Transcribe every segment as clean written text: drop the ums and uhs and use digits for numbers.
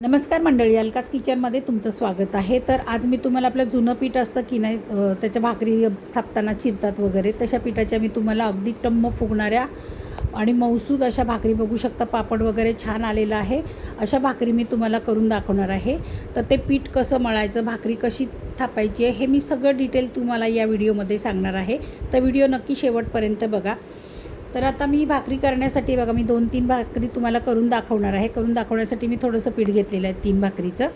नमस्कार मंडळी, अलकास किचनमध्ये तुमचं स्वागत आहे. तर आज मी तुम्हाला आपलं जुनं पीठ असतं की नाही, त्याच्या भाकरी थापताना चिरतात वगैरे, तशा पिठाच्या मी तुम्हाला अगदी टम्म फुगणाऱ्या आणि मऊसूद अशा भाकरी बघू शकता. पापड वगैरे छान आलेला आहे. अशा भाकरी मी तुम्हाला करून दाखवणार आहे. तर ते पीठ कसं मळायचं, भाकरी कशी थापायची आहे, हे मी सगळं डिटेल तुम्हाला या व्हिडिओमध्ये सांगणार आहे. तर व्हिडिओ नक्की शेवटपर्यंत बघा. तर आता मी भाकरी करण्यासाठी बघा, मी 2-3 भाकरी तुम्हाला करून दाखवणार आहे. करून दाखवण्यासाठी मी थोडंसं पीठ घेतलेलं आहे 3 भाकरीचं.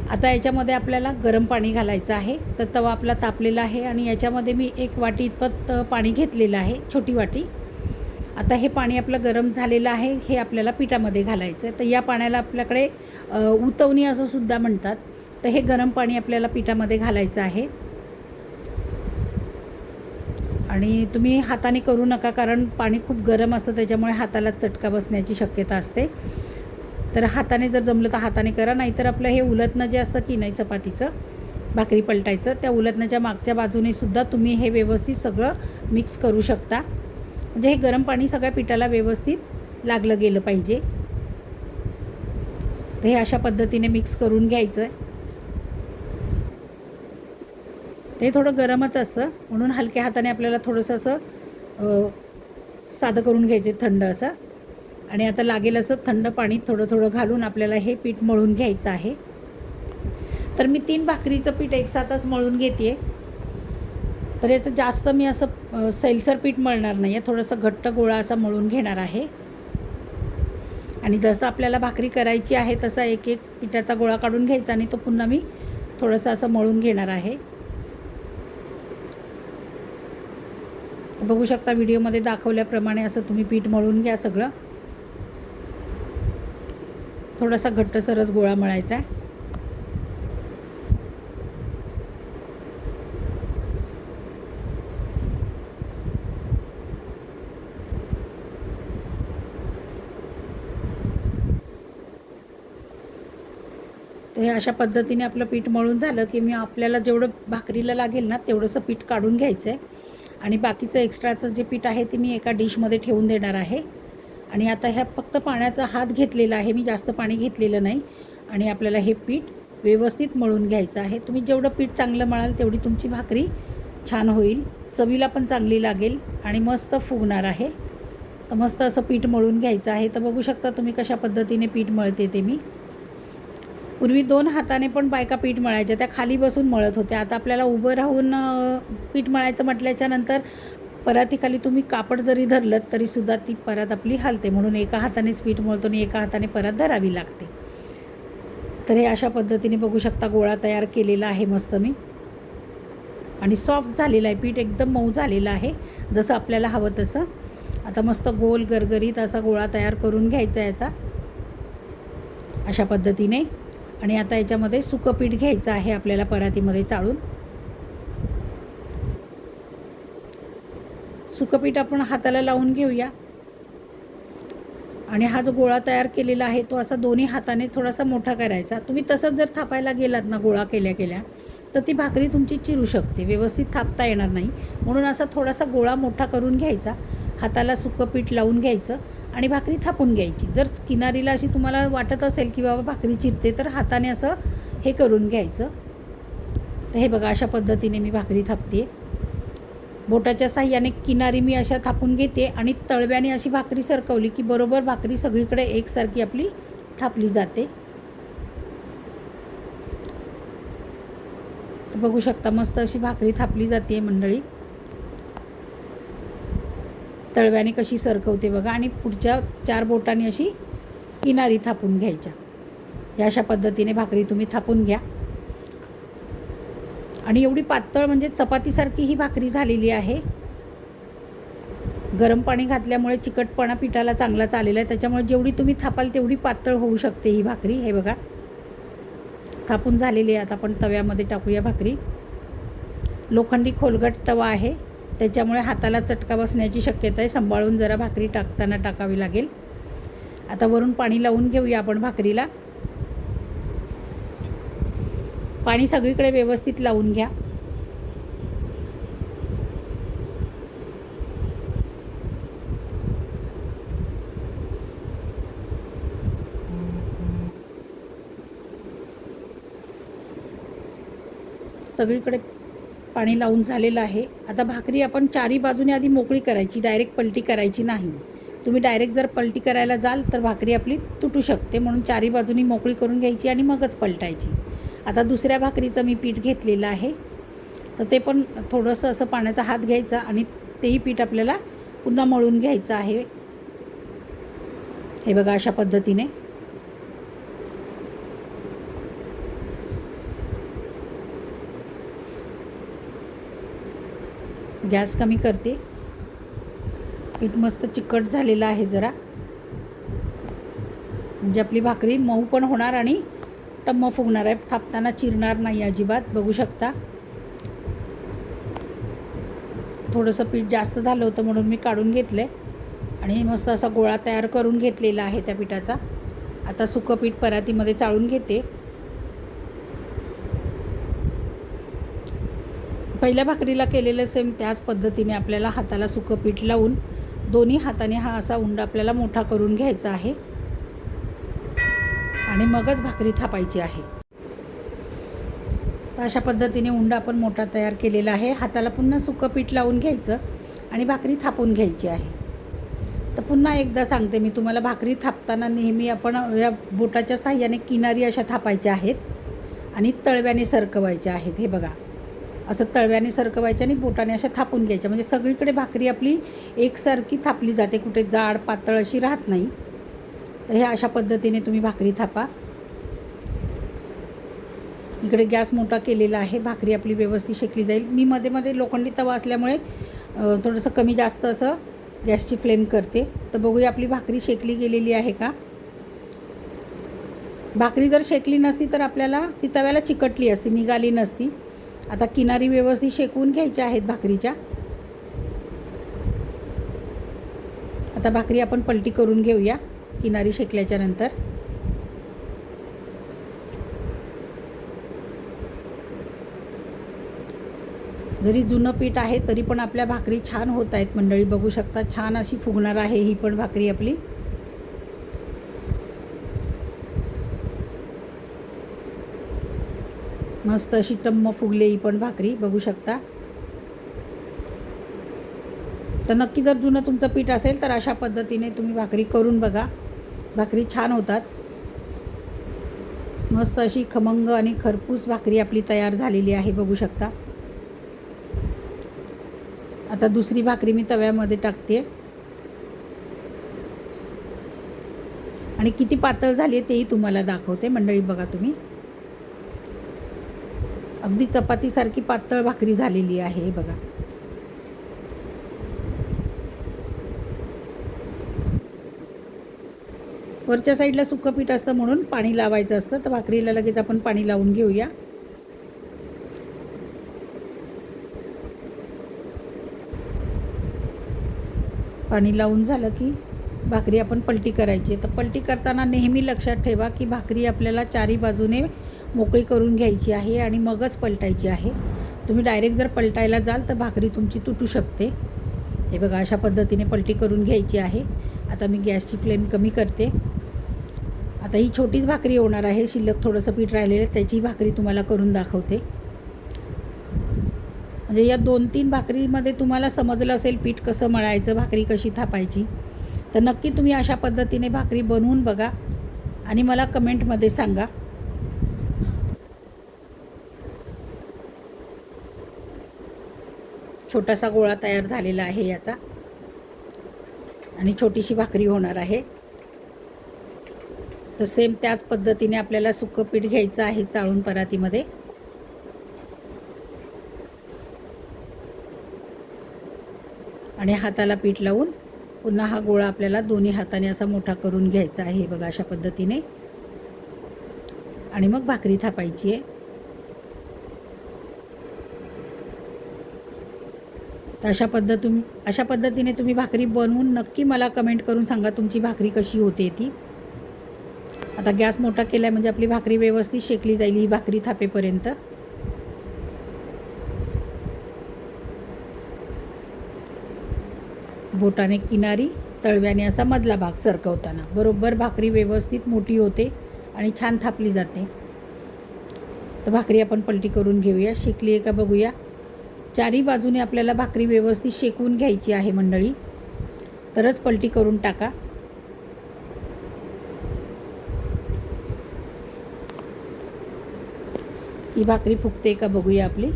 आता याच्यामध्ये आपल्याला गरम पाणी घालायचं आहे. तर तवा आपला तापलेला आहे आणि याच्यामध्ये मी 1 वाटी इतपत पाणी घेतलेलं आहे, छोटी वाटी. आता हे पाणी आपलं गरम झालेलं आहे, हे आपल्याला पिठामध्ये घालायचं आहे. तर या पाण्याला आपल्याकडे उतवणी असं सुद्धा म्हणतात. तर हे गरम पाणी आपल्याला पिठामध्ये घालायचं आहे. आणि तुम्ही हाताने करू नका, कारण पाणी खूप गरम असतं, त्याच्यामुळे हाताला चटका बसण्याची शक्यता असते. तर हाताने जर जमलं तर हाताने करा, नाहीतर आपलं हे उलटणं जे असतं की नाही चपातीचं, भाकरी पलटायचं, त्या उलटण्याच्या मागच्या बाजूने सुद्धा तुम्ही हे व्यवस्थित सगळं मिक्स करू शकता. म्हणजे हे गरम पाणी सगळ्या पिठाला व्यवस्थित लागलं गेलं पाहिजे. तर हे अशा पद्धतीने मिक्स करून घ्यायचं आहे. ते थोडं गरमच असतं, म्हणून हलक्या हाताने आपल्याला थोडंसं असं साधं करून घ्यायचे, थंड असं. आणि आता लागेल असं थंड पाणी थोडं थोडं घालून आपल्याला हे पीठ मळून घ्यायचं आहे. तर मी 3 भाकरीचं पीठ एकसाथच मळून घेते. तर याचं जास्त मी असं सैलसर पीठ मळणार नाही आहे, थोडंसं घट्ट गोळा असा मळून घेणार आहे. आणि जसं आपल्याला भाकरी करायची आहे तसा एक एक पिठाचा गोळा काढून घ्यायचा आणि तो पुन्हा मी थोडंसं असं मळून घेणार आहे. बघू शकता व्हिडिओमध्ये दाखवल्याप्रमाणे असं तुम्ही पीठ मळून घ्या सगळं. थोडासा घट्टसरच गोळा मळायचा आहे. तर हे अशा पद्धतीने आपलं पीठ मळून झालं की मी आपल्याला जेवढं भाकरीला लागेल ना तेवढंसं पीठ काढून घ्यायचं आहे. आणि बाकीचं एक्स्ट्राचं जे पीठ आहे ते मी एका डिशमध्ये ठेवून देणार आहे. आणि आता ह्या फक्त पाण्याचा हात घेतलेला आहे, मी जास्त पाणी घेतलेलं नाही. आणि आपल्याला हे पीठ व्यवस्थित मळून घ्यायचं आहे. तुम्ही जेवढं पीठ चांगलं मळाल तेवढी तुमची भाकरी छान होईल, चवीला पण चांगली लागेल आणि मस्त फुगणार आहे. तर मस्त असं पीठ मळून घ्यायचं आहे. तर बघू शकता तुम्ही कशा पद्धतीने पीठ मळते ते मी. पूर्वी 2 हाताने पण बायका पीठ मळायच्या, त्या खाली बसून मळत होत्या. आता आपल्याला उभं राहून पीठ मळायचं म्हटल्याच्यानंतर परातीखाली तुम्ही कापड जरी धरलं तरीसुद्धा ती परात आपली हलते, म्हणून एका हातानेच पीठ मळतो आणि एका हाताने परात धरावी लागते. तर हे अशा पद्धतीने बघू शकता गोळा तयार केलेला आहे मस्त मी. आणि सॉफ्ट झालेलं आहे पीठ, एकदम मऊ झालेलं आहे जसं आपल्याला हवं तसं. आता मस्त गोल गरगरीत असा गोळा तयार करून घ्यायचा याचा अशा पद्धतीने. आणि आता याच्यामध्ये सुकं पीठ घ्यायचं आहे आपल्याला परातीमध्ये चाळून. सुकं पीठ आपण हाताला लावून घेऊया. आणि हा जो गोळा तयार केलेला आहे तो असा दोन्ही हाताने थोडासा मोठा करायचा. तुम्ही तसंच जर थापायला गेलात ना गोळा केल्या केल्या तर ती भाकरी तुमची चिरू शकते, व्यवस्थित थापता येणार नाही. म्हणून असा थोडासा गोळा मोठा करून घ्यायचा, हाताला सुकं पीठ लावून घ्यायचं आणि भाकरी थापून घ्यायची. जर किनारीला अशी तुम्हाला वाटत असेल की बाबा भाकरी चिरते तर हाताने असं हे करून घ्यायचं. तर हे बघा अशा पद्धतीने मी भाकरी थापते. बोटाच्या साह्याने किनारी मी अशा थापून घेते आणि तळव्याने अशी भाकरी सरकवली की बरोबर भाकरी सगळीकडे एकसारखी आपली थापली जाते. तर बघू शकता मस्त अशी भाकरी थापली जाते मंडळी. तळव्याने कशी सरकवते बघा. आणि पुढच्या 4 बोटांनी अशी किनारी थापून घ्यायच्या. या अशा पद्धतीने भाकरी तुम्ही थापून घ्या. आणि एवढी पातळ म्हणजे चपातीसारखी ही भाकरी झालेली आहे. गरम पाणी घातल्यामुळे चिकटपणा पिठाला चांगला चाललेला आहे, त्याच्यामुळे जेवढी तुम्ही थापाल तेवढी पातळ होऊ शकते ही भाकरी. हे बघा थापून झालेली आहे. आता आपण तव्यामध्ये टाकूया भाकरी. लोखंडी खोलगट तवा आहे, त्याच्यामुळे हाताला चटका बसण्याची शक्यता आहे. सांभाळून जरा भाकरी टाकताना टाकावी लागेल. आता वरून पाणी लावून घेऊया आपण भाकरीला. पाणी सगळीकडे व्यवस्थित लावून घ्या. सगळीकडे पाणी लावून झालेलं आहे. आता भाकरी आपण चारी बाजूने आधी मोकळी करायची, डायरेक्ट पलटी करायची नाही. तुम्ही डायरेक्ट जर पलटी करायला जाल तर भाकरी आपली तुटू शकते, म्हणून चारी बाजूनी मोकळी करून घ्यायची आणि मगच पलटायची. आता दुसऱ्या भाकरीचं मी पीठ घेतलेलं आहे, तर ते पण थोडंसं असं पाण्याचा हात घ्यायचा आणि तेही पीठ आपल्याला पुन्हा मळून घ्यायचं आहे. हे बघा अशा पद्धतीने. गॅस कमी करते. पीठ मस्त चिकट झालेलं आहे जरा, म्हणजे आपली भाकरी मऊ पण होणार आणि टम्म फुगणार आहे, थापताना चिरणार नाही अजिबात. बघू शकता थोडंसं पीठ जास्त झालं होतं म्हणून मी काढून घेतलं आणि मस्त असा गोळा तयार करून घेतलेला आहे त्या पिठाचा. आता सुकं पीठ परातीमध्ये चाळून घेते. पहिल्या भाकरीला केलेलं सेम त्याच पद्धतीने आपल्याला हाताला सुकं पीठ लावून दोन्ही हाताने हा असा उंडा आपल्याला मोठा करून घ्यायचा आहे आणि मगच भाकरी थापायची आहे. तर अशा पद्धतीने उंडा आपण मोठा तयार केलेला आहे. हाताला पुन्हा सुकं पीठ लावून घ्यायचं आणि भाकरी थापून घ्यायची आहे. तर पुन्हा एकदा सांगते मी तुम्हाला, भाकरी थापताना नेहमी आपण या बोटाच्या साह्याने किनारी अशा थापायच्या आहेत आणि तळव्याने सरकवायच्या आहेत. हे बघा असं तळव्याने सरकवायच्या आणि बोटाने अशा थापून घ्यायच्या, म्हणजे सगळीकडे भाकरी आपली एकसारखी थापली जाते, कुठे जाड पातळ अशी राहत नाही. तर हे अशा पद्धतीने तुम्ही भाकरी थापा. इकडे गॅस मोठा केलेला आहे, भाकरी आपली व्यवस्थित शेकली जाईल. मी मध्ये मध्ये लोखंडी तवा असल्यामुळे थोडंसं कमी जास्त असं गॅसची फ्लेम करते. तर बघूया आपली भाकरी शेकली गेलेली आहे का. भाकरी जर शेकली नसती तर आपल्याला ती तव्याला चिकटली असती, निघाली नसती. आता किनारी व्यवस्थित शेकवून घ्यायच्या आहेत भाकरीच्या. आता भाकरी आपण पलटी करून घेऊया किनारी शेकल्याच्या नंतर. जरी जुनं पीठ आहे तरी पण आपल्या भाकरी छान होत आहेत मंडळी. बघू शकता छान अशी फुगणार आहे ही पण भाकरी आपली. मस्त अशी टम्म फुगले ही पण भाकरी, बघू शकता. तर नक्की जर जुनं तुमचं पीठ असेल तर अशा पद्धतीने तुम्ही भाकरी करून बघा, भाकरी छान होतात. मस्त अशी खमंग आणि खरपूस भाकरी आपली तयार झालेली आहे, बघू शकता. आता दुसरी भाकरी मी तव्यामध्ये टाकते आणि किती पातळ झाली आहे तेही तुम्हाला दाखवते मंडळी. बघा तुम्ही, अगदी चपातीसारखी पातळ भाकरी झालेली आहे. बघा वरच्या साईडला सुकं पीठ असतं म्हणून पाणी लावायचं असतं, तर भाकरीला लगेच आपण पाणी लावून घेऊया. पाणी लावून झालं की भाकरी आपण पलटी करायची. तर पलटी करताना नेहमी लक्षात ठेवा की भाकरी आपल्याला चारी बाजूने मोकळी करून घ्यायची आहे आणि मगच पलटायची आहे. तुम्ही डायरेक्ट जर पलटायला जाल तर भाकरी तुमची तुटू शकते. हे बघा अशा पद्धतीने पलटी करून घ्यायची आहे. आता मी गॅसची फ्लेम कमी करते. आता ही छोटीच भाकरी होणार आहे, शिल्लक थोडंसं पीठ राहिलेलं त्याची भाकरी तुम्हाला करून दाखवते. म्हणजे या 2-3 भाकरीमध्ये तुम्हाला समजलं असेल पीठ कसं मळायचं, भाकरी कशी थापायची. तर नक्की तुम्ही अशा पद्धतीने भाकरी बनवून बघा आणि मला कमेंटमध्ये सांगा. छोटासा गोळा तयार झालेला आहे याचा आणि छोटीशी भाकरी होणार आहे. तर सेम त्याच पद्धतीने आपल्याला सुकं पीठ घ्यायचं आहे चाळून परातीमध्ये आणि हाताला पीठ लावून पुन्हा हा गोळा आपल्याला दोन्ही हाताने असा मोठा करून घ्यायचा आहे. बघा अशा पद्धतीने आणि मग भाकरी थापायची आहे. तर अशा पद्धतीने तुम्ही भाकरी बनवून नक्की मला कमेंट करून सांगा तुमची भाकरी कशी होते ती. आता गॅस मोठा केला आहे म्हणजे आपली भाकरी व्यवस्थित शेकली जाईल ही भाकरी थापेपर्यंत. बोटाने किनारी, तळव्याने असा मधला भाग सरकवताना बरोबर भाकरी व्यवस्थित मोठी होते आणि छान थापली जाते. तर भाकरी आपण पलटी करून घेऊया. शेकली आहे का बघूया. चारी बाजूने आपल्याला भाकरी व्यवस्थित शेकून घ्यायची आहे मंडळी, तरच पलटी करून टाका. ही भाकरी फुगते का बघूया आपली.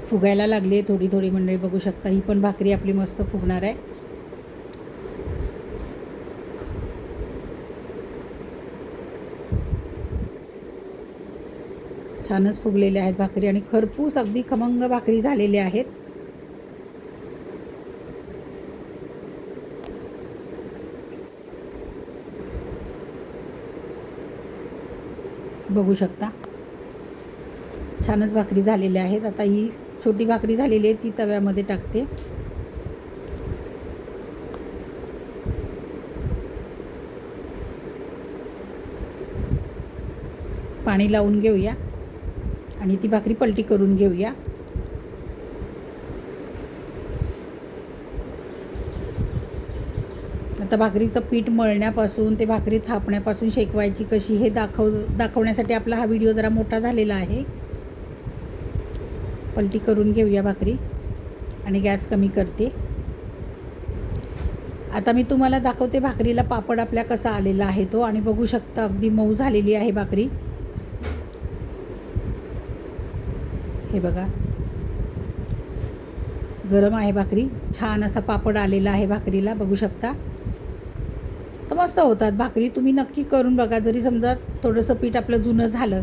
फुगायला लागली थोडी थोडी मंडळी, बघू शकता. ही पण भाकरी आपली मस्त फुगणार आहे. छानच फुगलेल्या आहेत भाकरी आणि खरपूस अगदी खमंग भाकरी झालेल्या आहेत. बघू शकता छानच भाकरी झालेल्या आहेत. आता ही छोटी भाकरी झालेली आहे ती तव्यामध्ये टाकते. पाणी लावून घेऊया आणि ती भाकरी पलटी करून घेऊया. आता भाकरीचं पीठ मळण्यापासून ते भाकरी थापण्यापासून शेकवायची कशी हे दाखवण्यासाठी आपला हा व्हिडिओ जरा मोठा झालेला आहे. पलटी करून घेऊया भाकरी आणि गॅस कमी करते. आता मी तुम्हाला दाखवते भाकरीला पापड आपल्या कसा आलेला आहे तो. आणि बघू शकता अगदी मऊ झालेली आहे भाकरी. हे बघा गरम आहे भाकरी. छान असा पापड आलेला आहे भाकरीला, बघू शकता. तर मस्त होतात भाकरी. तुम्ही नक्की करून बघा. जरी समजा थोडंसं पीठ आपलं जुनं झालं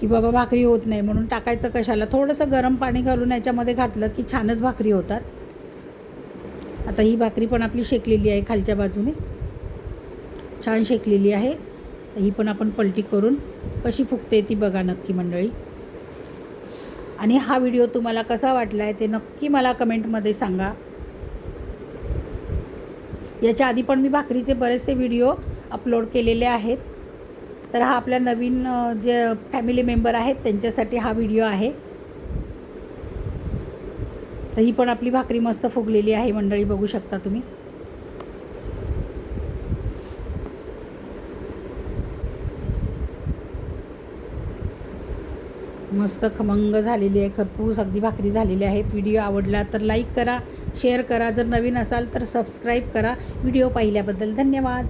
की बाबा भाकरी होत नाही म्हणून टाकायचं कशाला, थोडंसं गरम पाणी घालून याच्यामध्ये घातलं की छानच भाकरी होतात. आता ही भाकरी पण आपली शेकलेली आहे, खालच्या बाजूने छान शेकलेली आहे. तर ही पण आपण पलटी करून कशी फुगते ती बघा नक्की मंडळी. आणि हा व्हिडिओ तुम्हाला कसा वाटला आहे ते नक्की मला कमेंटमध्ये सांगा. याच्या आधी पण मी भाकरीचे बरेचसे व्हिडिओ अपलोड केलेले आहेत. तर हा आपल्या नवीन जे फॅमिली मेंबर आहेत त्यांच्यासाठी हा व्हिडिओ आहे. तर ही पण आपली भाकरी मस्त फुगलेली आहे मंडळी, बघू शकता तुम्ही. मस्त खमंग झालेली आहे, खरपूस अगदी भाकरी झालेली आहेत. व्हिडिओ आवडला तर लाईक करा, शेअर करा. जर नवीन असाल तर सबस्क्राईब करा. व्हिडिओ पाहिल्याबद्दल धन्यवाद.